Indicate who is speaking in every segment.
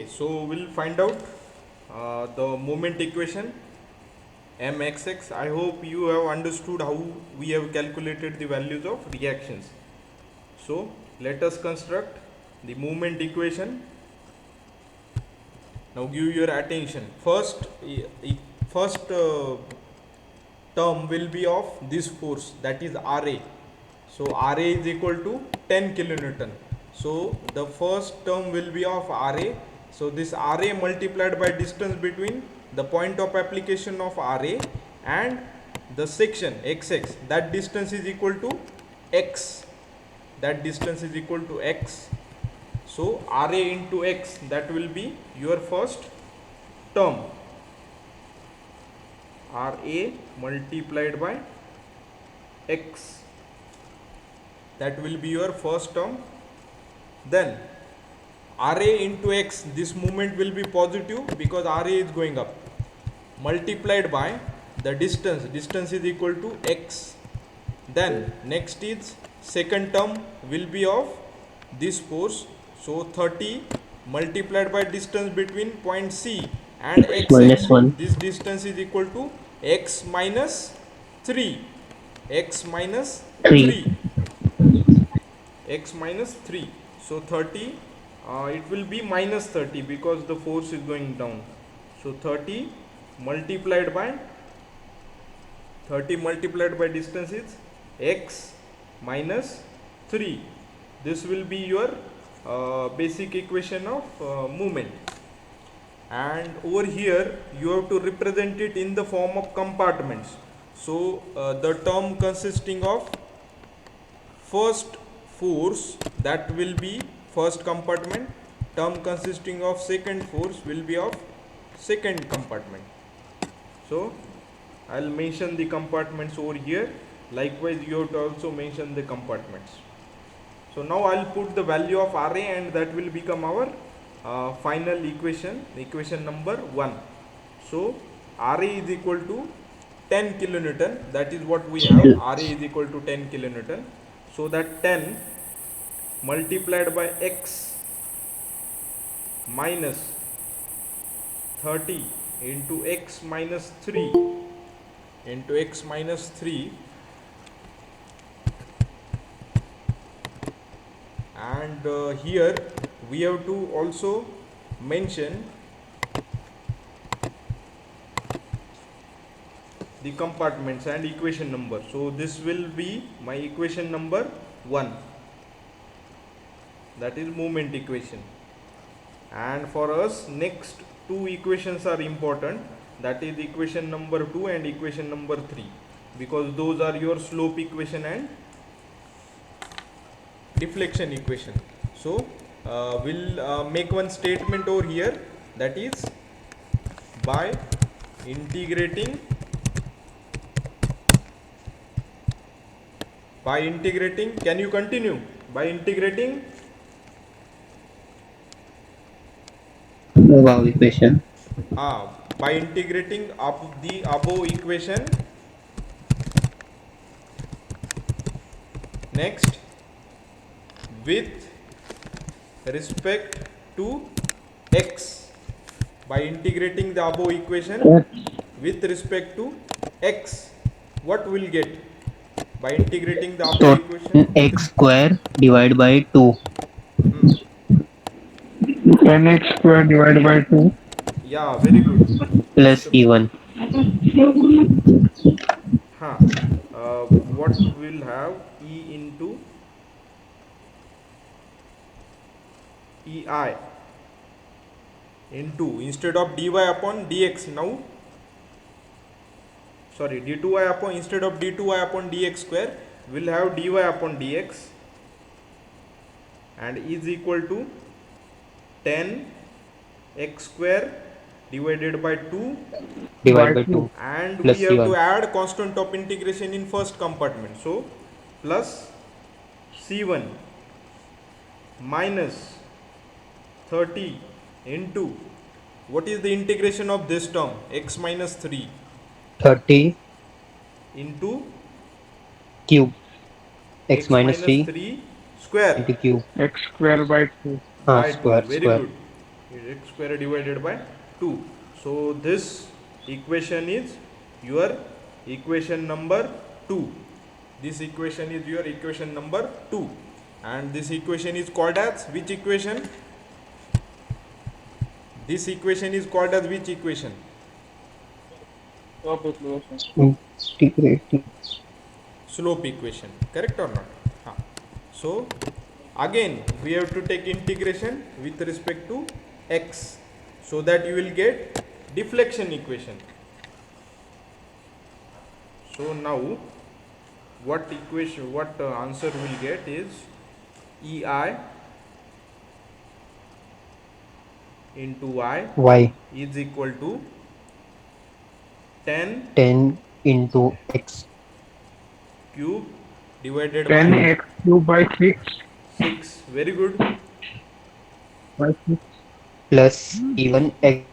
Speaker 1: Okay, so we'll find out the moment equation mxx. I hope you have understood how we have calculated the values of reactions. So let us construct the moment equation. Now give your attention. First term will be of this force, that is Ra. So Ra is equal to 10 kilonewton. So the first term will be of Ra. So this Ra multiplied by distance between the point of application of Ra and the section xx, that distance is equal to x. That distance is equal to x. So Ra into x, that will be your first term. Ra multiplied by x, that will be your first term. Then Ra into x, this movement will be positive because Ra is going up, multiplied by the distance is equal to x. Then next is second term will be of this force, so 30 multiplied by distance between point C and
Speaker 2: minus
Speaker 1: xx,
Speaker 2: 1.
Speaker 1: this distance is equal to x minus 3, x minus
Speaker 2: 3.
Speaker 1: 3, x minus 3. So 30, it will be minus 30 because the force is going down. So 30 multiplied by distance is x minus 3. This will be your basic equation of movement. And over here you have to represent it in the form of compartments. So the term consisting of first force, that will be first compartment. Term consisting of second force will be of second compartment. So I'll mention the compartments over here. Likewise you have to also mention the compartments. So now I'll put the value of Ra and that will become our final equation number 1. So Ra is equal to 10 kilonewton, that is what we have. Ra is equal to 10 kilonewton. So that 10 multiplied by x minus 30 into x minus 3 into x minus 3, and here we have to also mention the compartments and equation number. So this will be my equation number 1, that is moment equation. And for us next two equations are important, that is equation number 2 and equation number 3, because those are your slope equation and deflection equation. So we'll make one statement over here, that is by integrating can you continue? By integrating
Speaker 2: Wow equation.
Speaker 1: by integrating up the above equation, next with respect to x, by integrating the above equation with respect to x, what will get by integrating the
Speaker 2: So
Speaker 1: above equation?
Speaker 2: x square divided by 2
Speaker 3: 10x square divided by 2.
Speaker 1: Yeah, very good.
Speaker 2: plus e1.
Speaker 1: Huh. What will have e into ei into, instead of dy upon dx, now sorry d2y upon, instead of d2y upon dx square, will have dy upon dx, and is equal to 10 x square divided by 2,
Speaker 2: Divided by 2
Speaker 1: and we
Speaker 2: plus
Speaker 1: have to
Speaker 2: c1.
Speaker 1: add constant of integration in first compartment. So plus c1 minus 30 into, what is the integration of this term, x minus 3
Speaker 2: 30
Speaker 1: into
Speaker 2: cube. X
Speaker 1: x
Speaker 2: minus
Speaker 1: minus
Speaker 2: 3
Speaker 1: 3 square
Speaker 2: into cube.
Speaker 3: X square by 2.
Speaker 1: by 2,
Speaker 2: Square
Speaker 1: very
Speaker 2: square.
Speaker 1: good, x square divided by 2. So this equation is your equation number 2. This equation is your equation number 2, and this equation is called as which equation? This equation is called as which equation?
Speaker 2: Integrating.
Speaker 1: Slope equation, correct or not? So again we have to take integration with respect to x, so that you will get deflection equation. So now what answer we'll get is ei into y
Speaker 2: Y.
Speaker 1: is equal to 10
Speaker 2: 10 into x
Speaker 1: cube divided
Speaker 3: 10x cube by 6
Speaker 1: by 6. Very good.
Speaker 3: by 6.
Speaker 2: plus even x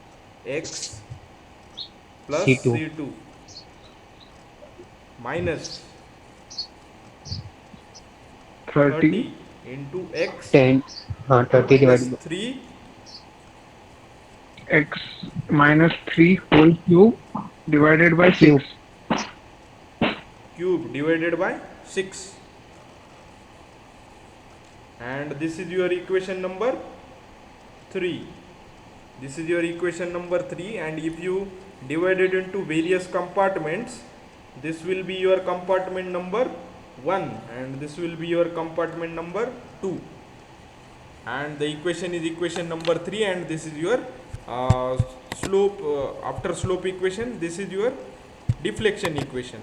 Speaker 1: X plus
Speaker 2: C2
Speaker 1: C2 minus 30
Speaker 3: 30
Speaker 1: into x
Speaker 2: 10 30
Speaker 1: minus
Speaker 2: divided by
Speaker 1: 3
Speaker 3: x minus 3 whole cube divided by 6.
Speaker 2: cube.
Speaker 1: cube divided by 6, and this is your equation number 3. This is your equation number 3, and if you divide it into various compartments, this will be your compartment number 1, and this will be your compartment number 2, and the equation is equation number 3, and this is your slope after slope equation, this is your deflection equation,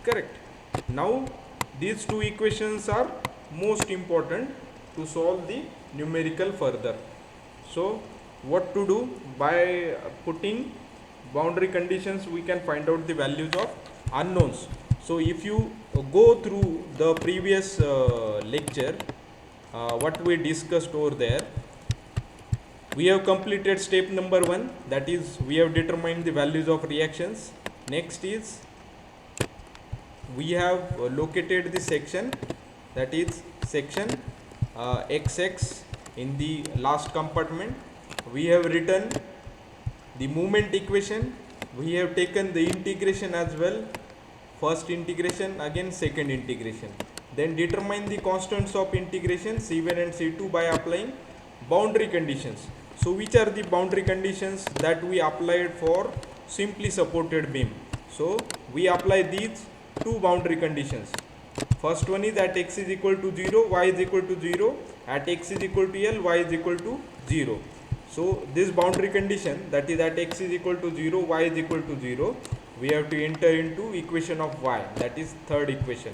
Speaker 1: correct? Now these two equations are most important to solve the numerical further. So what to do? By putting boundary conditions we can find out the values of unknowns. So if you go through the previous lecture, what we discussed over there, we have completed step number 1, that is we have determined the values of reactions. Next is we have located the section, that is section XX in the last compartment. We have written the movement equation, we have taken the integration as well, first integration, again second integration, then determine the constants of integration C1 and C2 by applying boundary conditions. So which are the boundary conditions that we applied for simply supported beam? So we apply these two boundary conditions. First one is at x is equal to 0, y is equal to 0, at x is equal to L, y is equal to 0. So this boundary condition, that is at x is equal to 0, y is equal to 0, we have to enter into equation of y, that is third equation,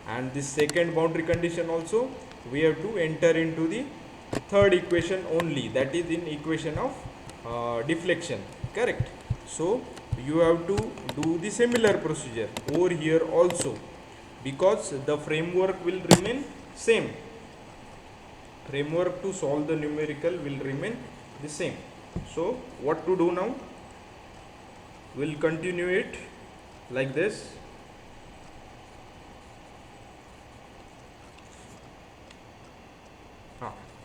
Speaker 1: and this second boundary condition also we have to enter into the third equation only, that is in equation of deflection, correct? So you have to do the similar procedure over here also, because the framework will remain same. Framework to solve the numerical will remain the same. So what to do now? We'll continue it like this.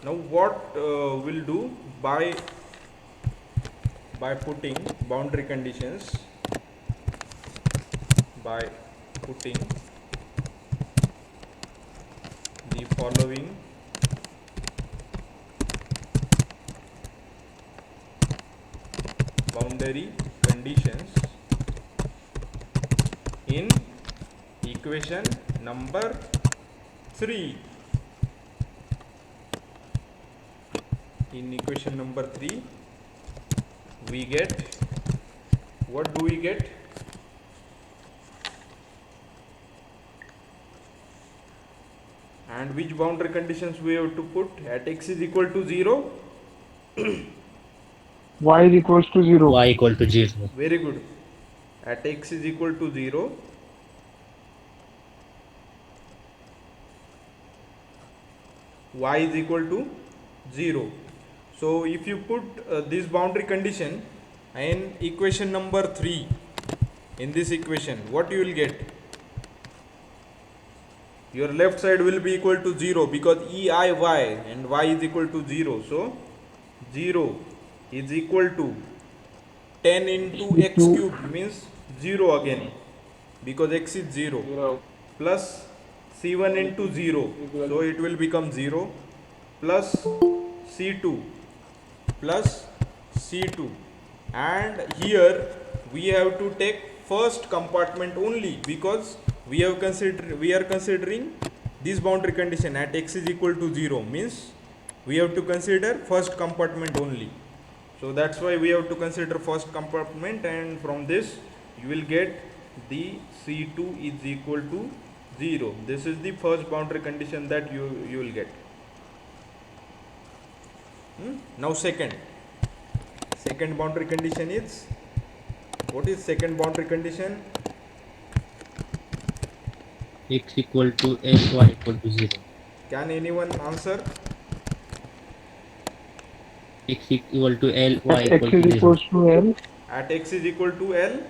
Speaker 1: Now what we'll do, by putting boundary conditions, by putting the following boundary conditions in equation number 3. In equation number 3 we get, what do we get? And which boundary conditions we have to put? At x is equal to 0,
Speaker 3: Y is equals to 0.
Speaker 2: y equal to 0.
Speaker 1: very good. At x is equal to 0, y is equal to 0. So if you put this boundary condition in equation number 3, in this equation, what you will get? Your left side will be equal to 0, because EIY and y is equal to 0. So 0 is equal to 10 into x
Speaker 3: C2
Speaker 1: cube means 0 again because x is 0 plus c1 into 0, so it will become 0 plus c2 plus c2, and here we have to take first compartment only because we are considering this boundary condition at x is equal to 0 means we have to consider first compartment only. So that's why we have to consider first compartment, and from this you will get the c2 is equal to 0. This is the first boundary condition that you will get. Now second boundary condition is, what is second boundary condition?
Speaker 4: x equal to l, y equal to 0.
Speaker 1: Can anyone answer?
Speaker 4: X equal to l, y
Speaker 3: at x
Speaker 4: equal
Speaker 3: is
Speaker 4: to 0.
Speaker 3: equals to L,
Speaker 1: At x is equal to L,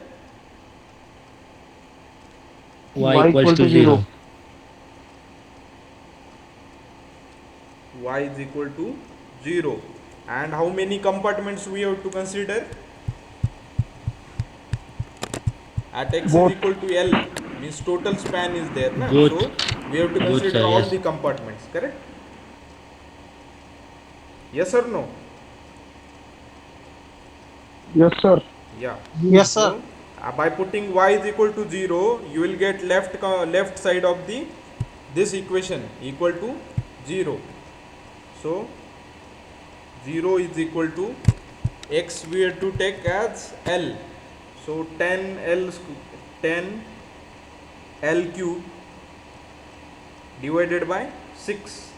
Speaker 4: Y equals to 0.
Speaker 1: y is equal to 0, and how many compartments we have to consider? At x
Speaker 3: Both.
Speaker 1: is equal to L means total span is there na?
Speaker 4: Both.
Speaker 1: So we have to
Speaker 4: Both,
Speaker 1: consider
Speaker 4: sir,
Speaker 1: all
Speaker 4: yes.
Speaker 1: the compartments, correct? Yes or no?
Speaker 3: yes sir.
Speaker 1: Yeah.
Speaker 5: Yes, sir.
Speaker 1: So, by putting y is equal to 0, you will get left side of the this equation equal to 0. So 0 is equal to x we have to take as L. So 10 L cube divided by 6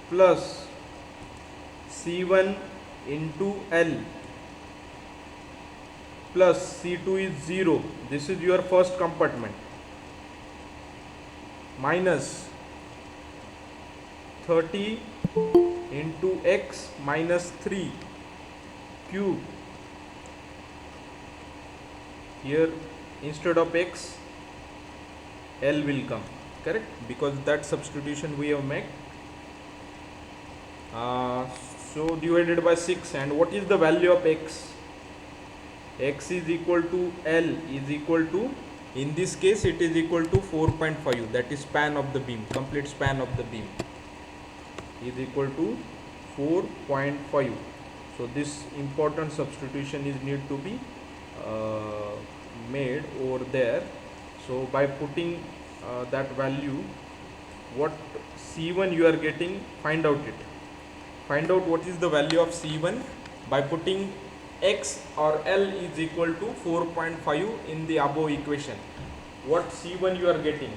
Speaker 1: plus C1 into L plus C2 is 0. This is your first compartment, minus 30 into x minus 3 cube. Here instead of x, L will come, correct, because that substitution we have made. So divided by 6, and what is the value of x? X is equal to L is equal to, in this case it is equal to 4.5, that is span of the beam, complete span of the beam is equal to 4.5. So this important substitution is need to be made over there. So by putting that value, what C1 you are getting, find out it. Find out what is the value of C1 by putting x or L is equal to 4.5 in the above equation. What C1 you are getting?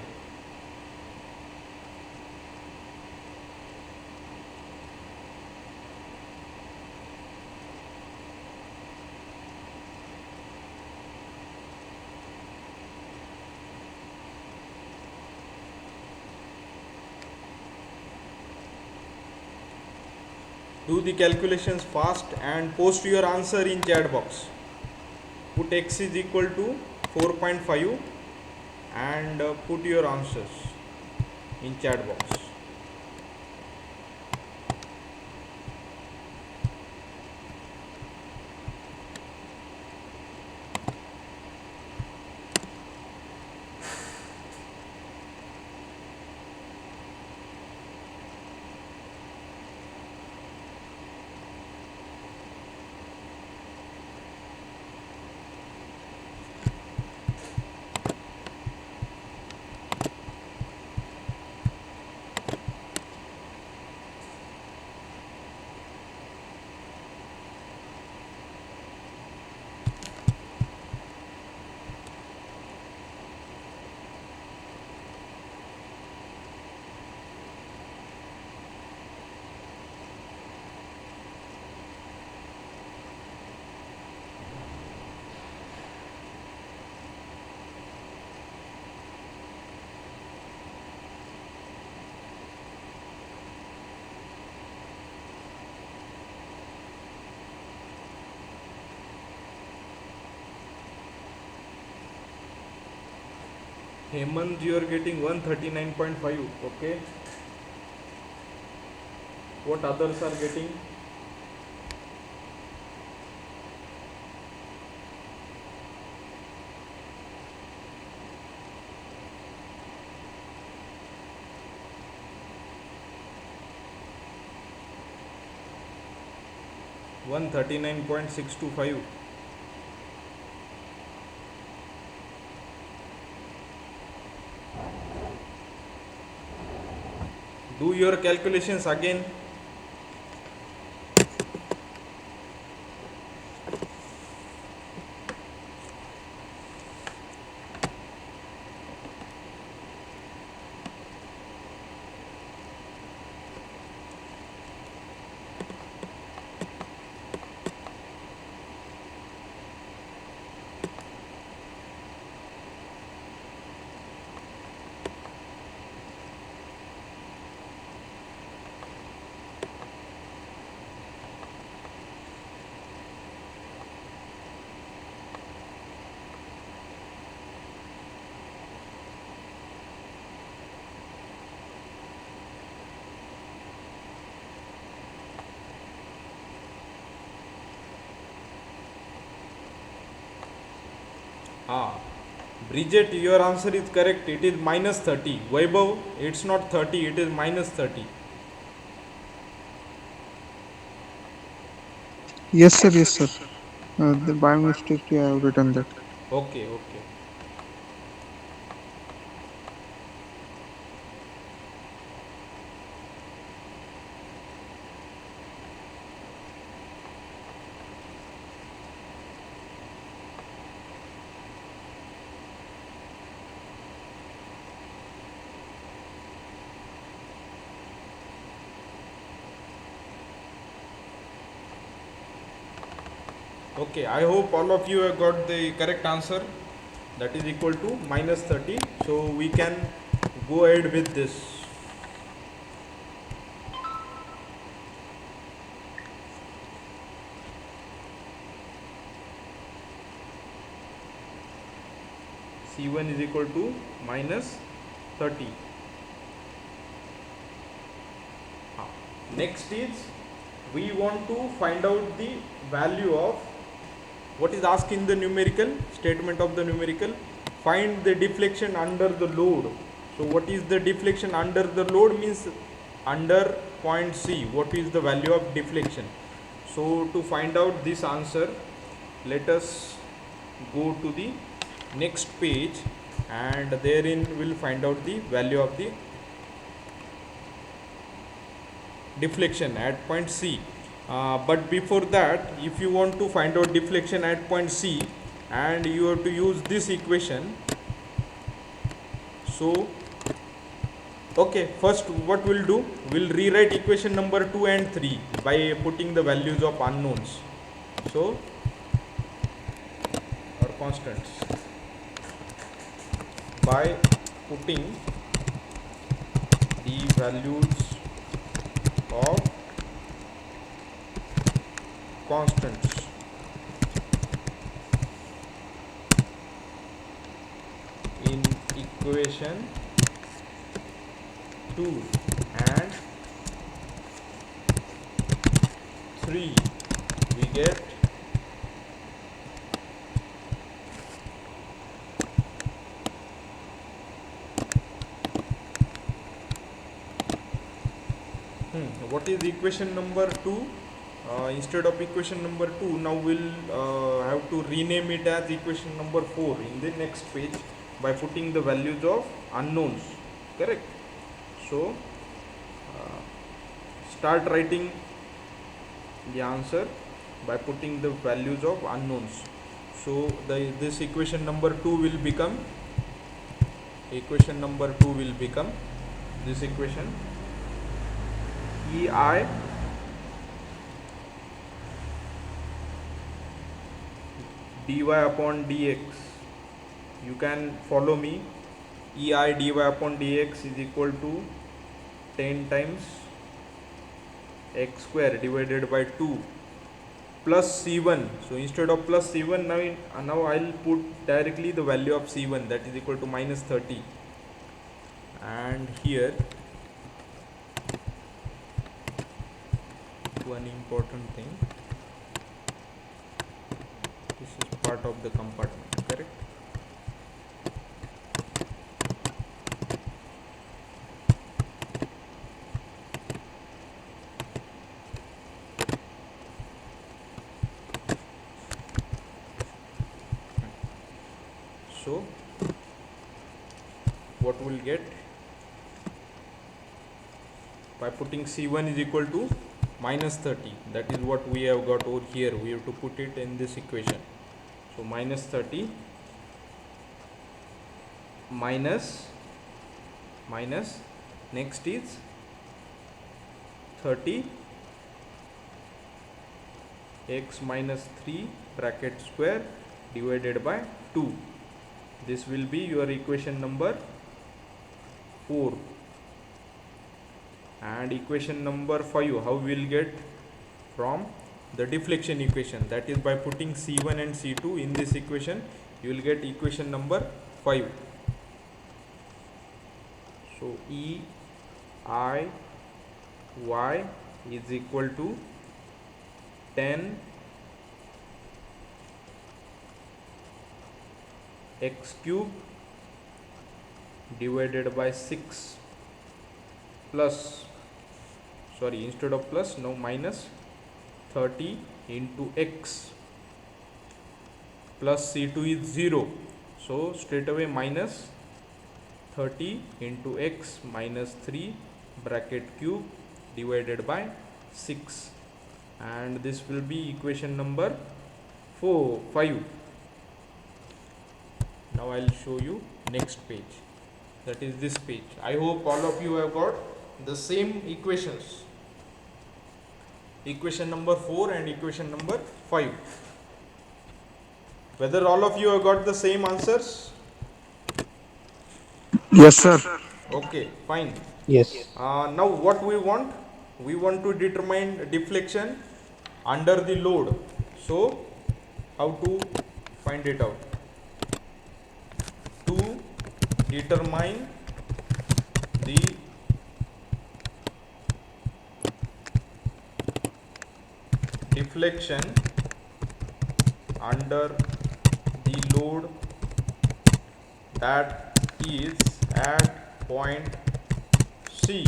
Speaker 1: Do the calculations fast and post your answer in chat box. Put x is equal to 4.5 and put your answers in chat box. Hemant, you are getting 139.5. Okay. What others are getting? 139.625. Do your calculations again. Ah, Bridget, your answer is correct. It is minus 30. Vaibhav, it's not 30, it is minus 30.
Speaker 5: Yes, sir. Yes, sir. By mistake, I have written that.
Speaker 1: Okay, okay. Okay, I hope all of you have got the correct answer. That is equal to minus 30. So we can go ahead with this. C1 is equal to minus 30. Next is we want to find out the value of what is asked in the numerical statement of the numerical. Find the deflection under the load. So what is the deflection under the load means under point C. What is the value of deflection? So to find out this answer, let us go to the next page and therein we'll find out the value of the deflection at point C. But before that, if you want to find out deflection at point C, and you have to use this equation. So okay, first what we'll do, we'll rewrite equation number 2 and 3 by putting the values of unknowns, so or constants, by putting the values of constants in equation 2 and 3, we get what is equation number 2? Instead of equation number 2, now we'll have to rename it as equation number 4 in the next page by putting the values of unknowns, correct? So start writing the answer by putting the values of unknowns. So this equation number 2 will become this equation EI dy upon dx. You can follow me. EI dy upon dx is equal to 10 times x square divided by 2 plus C1. So instead of plus C1, now I'll put directly the value of C1, that is equal to minus 30. And here one important thing, this is part of the compartment, correct? what we'll get by putting C1 is equal to minus 30. That is what we have got over here. We have to put it in this equation. So minus 30 minus next is 30 x minus 3 bracket square divided by 2. This will be your equation number 4. And equation number 5, how we will get from the deflection equation, that is by putting C1 and C2 in this equation, you will get equation number 5. So E I y is equal to 10 x cube divided by 6 plus, sorry, instead of plus now minus 30 into x plus C2 is 0, so straight away minus 30 into x minus 3 bracket cube divided by 6, and this will be equation number 5. Now I will show you next page, that is this page. I hope all of you have got the same equations, equation number 4 and equation number 5. Whether all of you have got the same answers?
Speaker 5: Yes, sir.
Speaker 1: Okay, fine.
Speaker 2: Yes.
Speaker 1: Now what we want to determine deflection under the load. So how to find it out? To determine the deflection under the load that is at point C,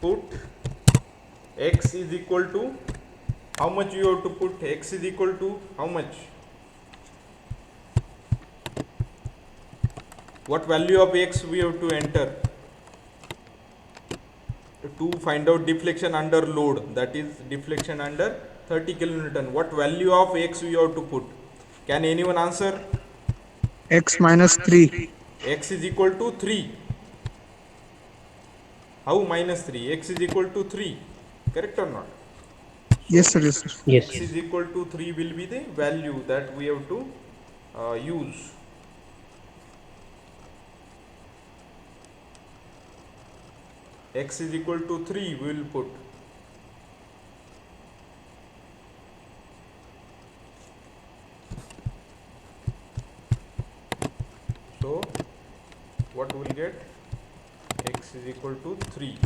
Speaker 1: put x is equal to, how much you have to put? X is equal to how much? What value of x we have to enter to find out deflection under load, that is deflection under 30 kilonewton? What value of x we have to put? Can anyone answer?
Speaker 5: X minus 3.
Speaker 1: X is equal to 3. How minus 3? X is equal to 3. Correct or not?
Speaker 5: Yes, sir. Yes, sir.
Speaker 2: Yes.
Speaker 1: X is equal to 3 will be the value that we have to use. X is equal to 3 we will put. So what we will get? X is equal to 3.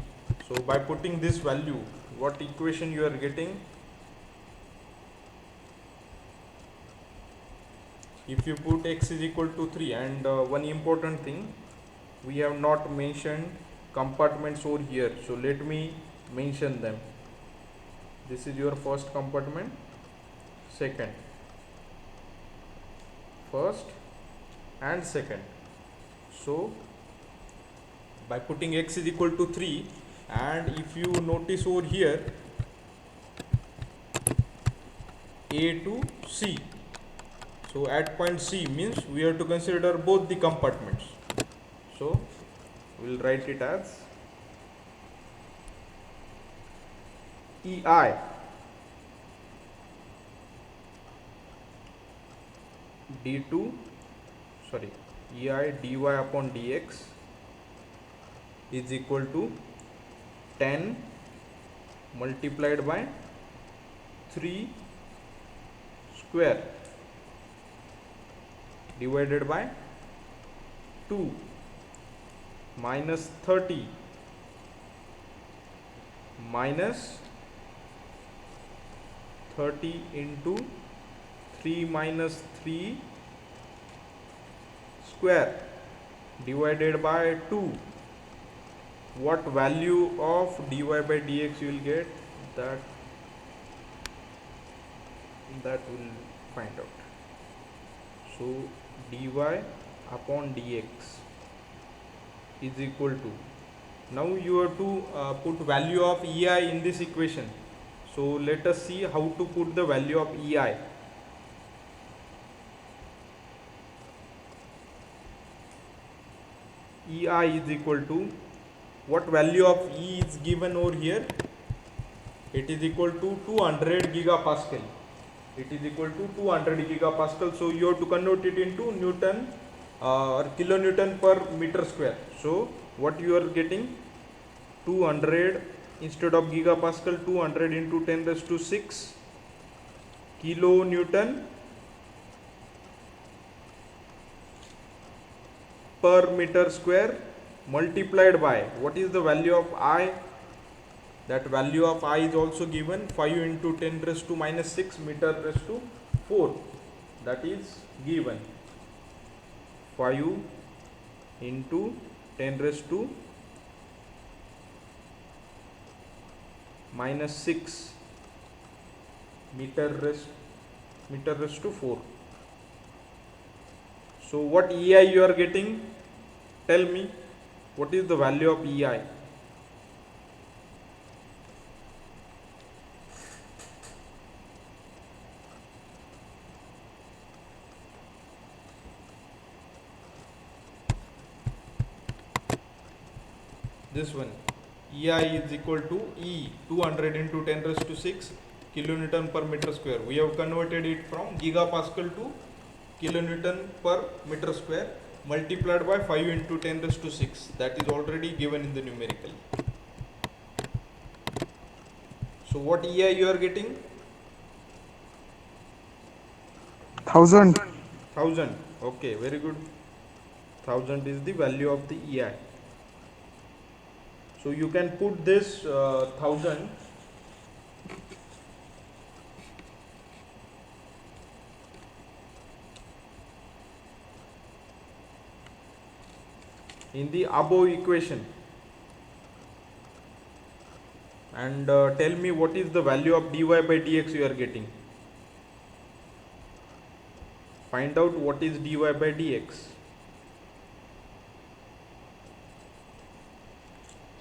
Speaker 1: So by putting this value, what equation you are getting? If you put x is equal to 3, and one important thing, we have not mentioned compartments over here, so let me mention them. This is your first compartment, second, first and second. So by putting x is equal to 3, and if you notice over here A to C, so at point C means we have to consider both the compartments. So we will write it as EI d2 sorry EI dy upon dx is equal to 10 multiplied by 3 square divided by 2 minus 30 minus 30 into 3 minus 3 square divided by 2. What value of dy by dx you will get? That will find out. So dy upon dx is equal to, now you have to put value of ei in this equation. So let us see how to put the value of ei. ei is equal to, what value of E is given over here? It is equal to 200 gigapascal. It is equal to 200 gigapascal. So you have to convert it into Newton or kilonewton per meter square. So what you are getting? 200 instead of gigapascal, 200 into 10 raised to 6 kilonewton per meter square multiplied by, what is the value of I? That value of I is also given, 5 into 10 raised to minus 6 meter raised to 4. That is given 5 into 10 raised to minus 6 meter raised to 4. So what EI you are getting? Tell me, what is the value of EI? This one, EI is equal to E, 200 into 10 raised to 6 kilonewton per meter square. We have converted it from gigapascal to kilonewton per meter square multiplied by 5 into 10 raised to 6. That is already given in the numerical. So what EI you are getting?
Speaker 5: 1000.
Speaker 1: 1000. Okay, very good. 1000 is the value of the EI. So you can put this 1000 in the above equation and tell me what is the value of dy by dx you are getting. Find out what is dy by dx.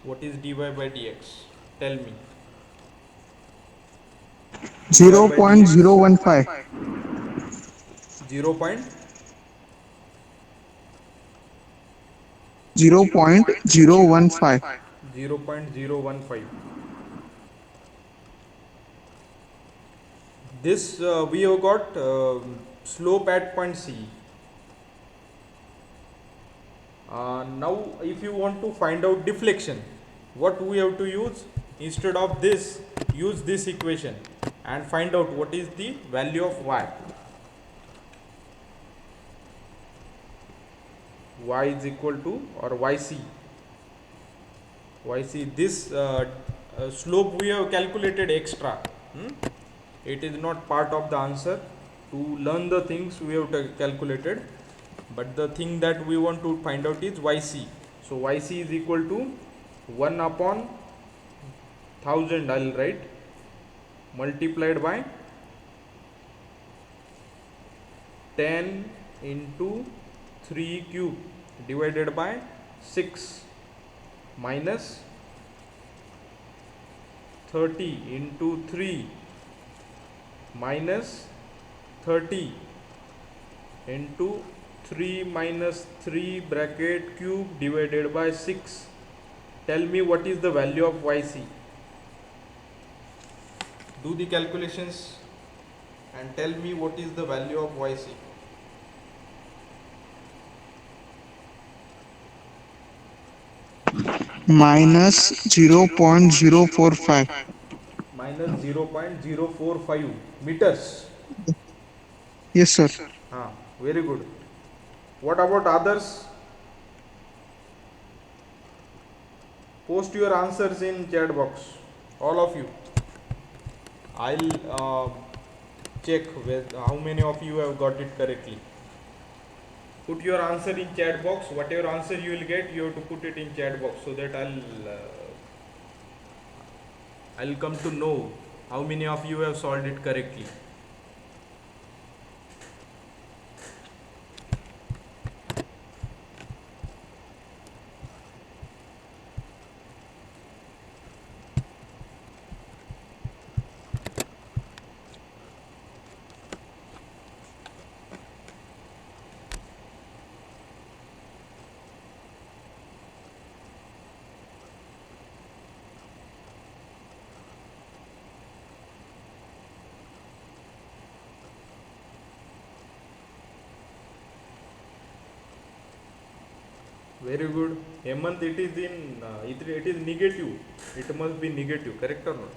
Speaker 1: What is dy by dx? Tell me.
Speaker 5: 0.015.
Speaker 1: 0.
Speaker 5: 0.015.
Speaker 1: 0.015. This we have got slope at point C. Now if you want to find out deflection, what we have to use? Instead of this, use this equation and find out what is the value of y. Y is equal to, or yc. This slope we have calculated extra. It is not part of the answer. To learn the things we have calculated, but the thing that we want to find out is yc. So yc is equal to 1 upon 1000, I will write, multiplied by 10 into 3 cube divided by 6 minus 30 into 3 minus 30 into 3 minus 3 bracket cube divided by 6. Tell me what is the value of yc. Do the calculations and tell me what is the value of yc.
Speaker 5: Minus 0.045.
Speaker 1: Minus 0.045 meters.
Speaker 5: Yes, sir.
Speaker 1: Very good. What about others? Post your answers in chat box, all of you. I'll check with how many of you have got it correctly. Put your answer in chat box. Whatever answer you will get, you have to put it in chat box so that I'll come to know how many of you have solved it correctly. Very good. Hemant, it is in it is negative. It must be negative, correct or not?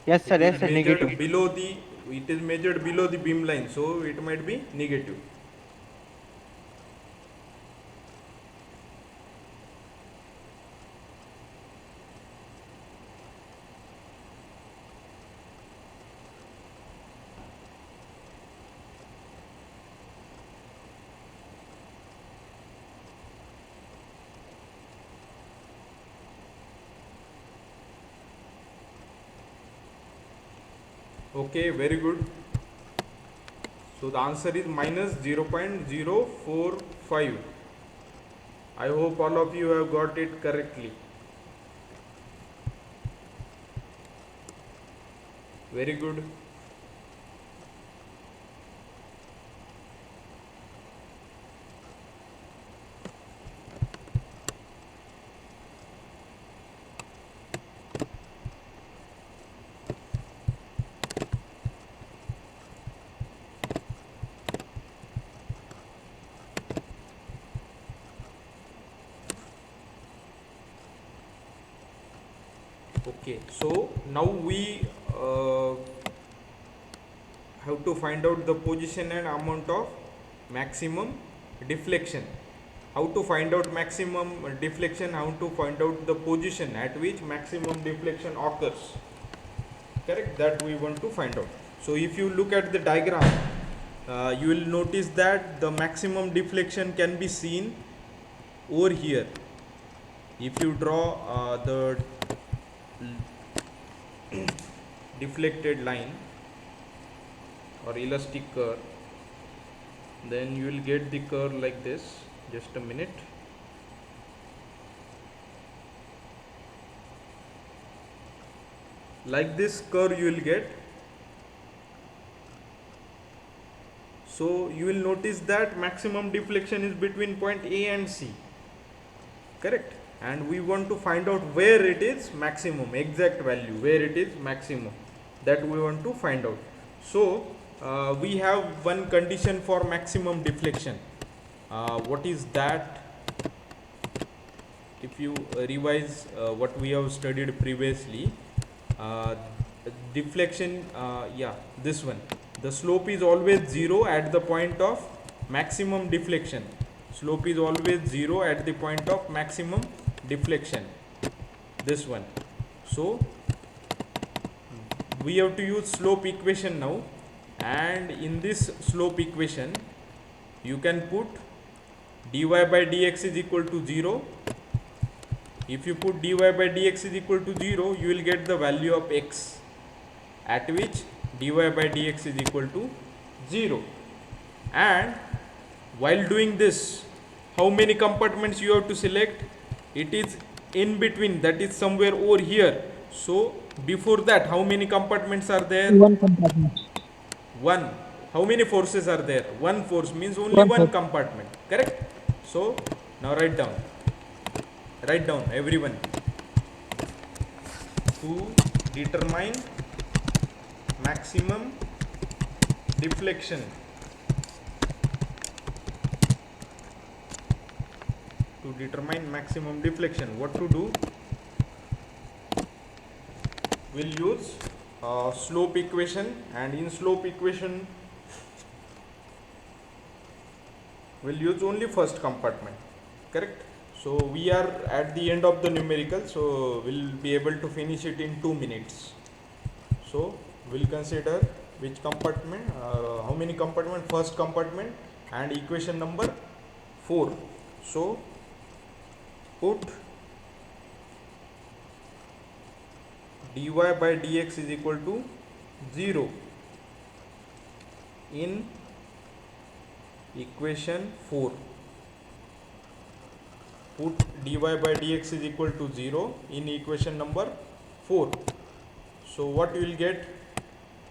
Speaker 6: Yes, sir.
Speaker 1: It
Speaker 6: Yes,
Speaker 1: is
Speaker 6: sir.
Speaker 1: measured
Speaker 6: Negative.
Speaker 1: below the it is measured below the beam line, so it might be negative. Okay, very good. So the answer is minus 0.045. I hope all of you have got it correctly. Very good. Okay, so now we have to find out the position and amount of maximum deflection. How to find out maximum deflection, how to find out the position at which maximum deflection occurs. Correct, that we want to find out. So if you look at the diagram, you will notice that the maximum deflection can be seen over here. If you draw the deflected line or elastic curve, then you will get the curve like this. Just a minute. Like this curve you will get. So you will notice that maximum deflection is between point A and C. Correct, and we want to find out where it is maximum, exact value where it is maximum, that we want to find out. So we have one condition for maximum deflection. What is that? If you revise what we have studied previously, deflection, this one, the slope is always 0 at the point of maximum deflection. Slope is always 0 at the point of maximum deflection, this one. So we have to use slope equation now, and in this slope equation you can put dy by dx is equal to 0. If you put dy by dx is equal to 0, you will get the value of x at which dy by dx is equal to 0. And while doing this, how many compartments you have to select? It is in between, that is somewhere over here. So before that, how many compartments are there?
Speaker 7: One compartment.
Speaker 1: One. How many forces are there? One force means only one compartment. Correct? So now write down. Write down, everyone. To determine maximum deflection, to determine maximum deflection, what to do? We'll use slope equation, and in slope equation we'll use only first compartment. Correct? So we are at the end of the numerical, so we'll be able to finish it in 2 minutes. So we'll consider which compartment, how many compartment, first compartment, and equation number 4. So put dy by dx is equal to 0 in equation 4. Put dy by dx is equal to 0 in equation number 4. So what you will get?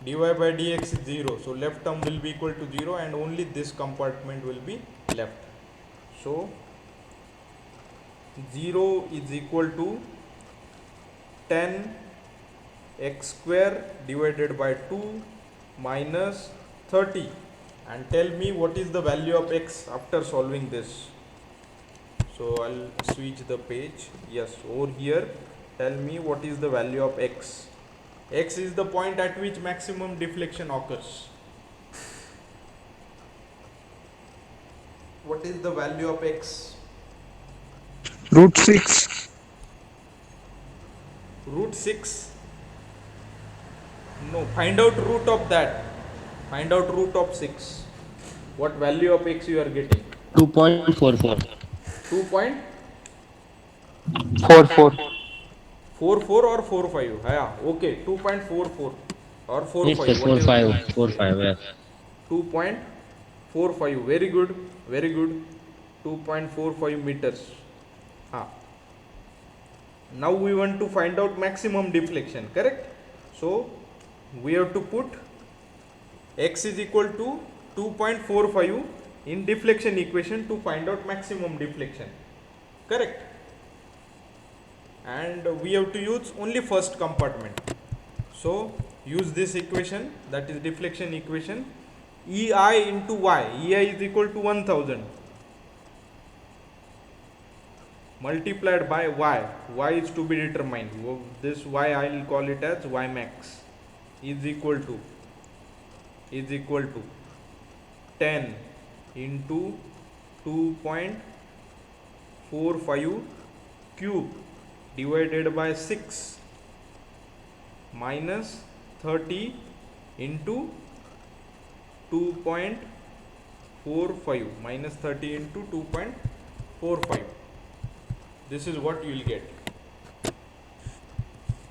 Speaker 1: Dy by dx is 0, so left term will be equal to 0 and only this compartment will be left. So 0 is equal to 10 x square divided by 2 minus 30, and tell me what is the value of x after solving this. So I'll switch the page. Yes, over here tell me what is the value of x. X is the point at which maximum deflection occurs. What is the value of x?
Speaker 5: Root 6.
Speaker 1: Root 6. No, find out root of that. Find out root of 6. What value of x you are getting?
Speaker 4: 2.44.
Speaker 1: 2.44
Speaker 2: 4
Speaker 1: or 45? Yeah, okay, 2.44 or
Speaker 4: Yes,
Speaker 1: 45,
Speaker 4: sir.
Speaker 1: whatever.
Speaker 4: 45. 45. Yes.
Speaker 1: 2.45. Very good, very good. 2.45 meters. Now we want to find out maximum deflection, correct? So we have to put x is equal to 2.45 in deflection equation to find out maximum deflection, correct? And we have to use only first compartment. So use this equation, that is deflection equation. EI into y, EI is equal to 1000 multiplied by y is to be determined. This y I will call it as y max is equal to 10 into 2.45 cube divided by 6 minus 30 into 2.45 minus 30 into 2.45. This is what you will get,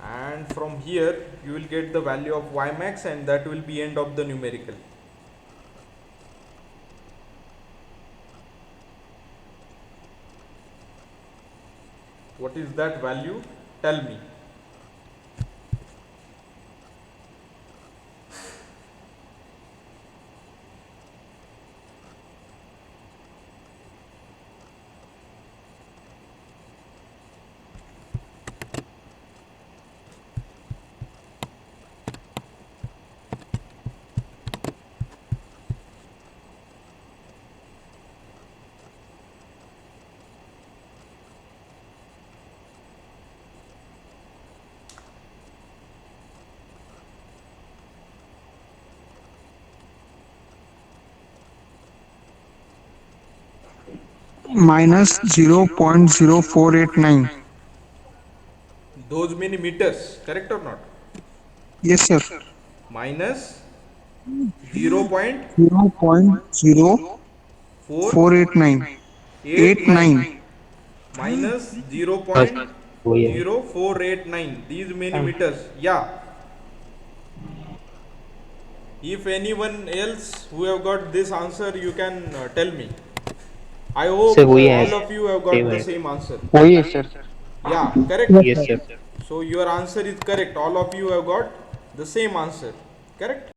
Speaker 1: and from here you will get the value of y max, and that will be end of the numerical. What is that value? Tell me.
Speaker 5: Minus 0.0489.
Speaker 1: Those many meters, correct or not?
Speaker 5: Yes, sir.
Speaker 1: Minus 0.489
Speaker 5: 0.0489. 89.
Speaker 1: minus
Speaker 2: first oh yeah
Speaker 1: 0.0489. These many meters. Yeah. If anyone else who have got this answer, you can tell me. I hope
Speaker 2: sir we has
Speaker 1: all of you have got
Speaker 2: same
Speaker 1: the
Speaker 2: height.
Speaker 1: same answer.
Speaker 6: Oh yes, sir.
Speaker 1: Yeah, correct.
Speaker 5: Yes,
Speaker 2: Yes
Speaker 5: sir.
Speaker 2: sir.
Speaker 1: So your answer is correct. All of you have got the same answer. Correct?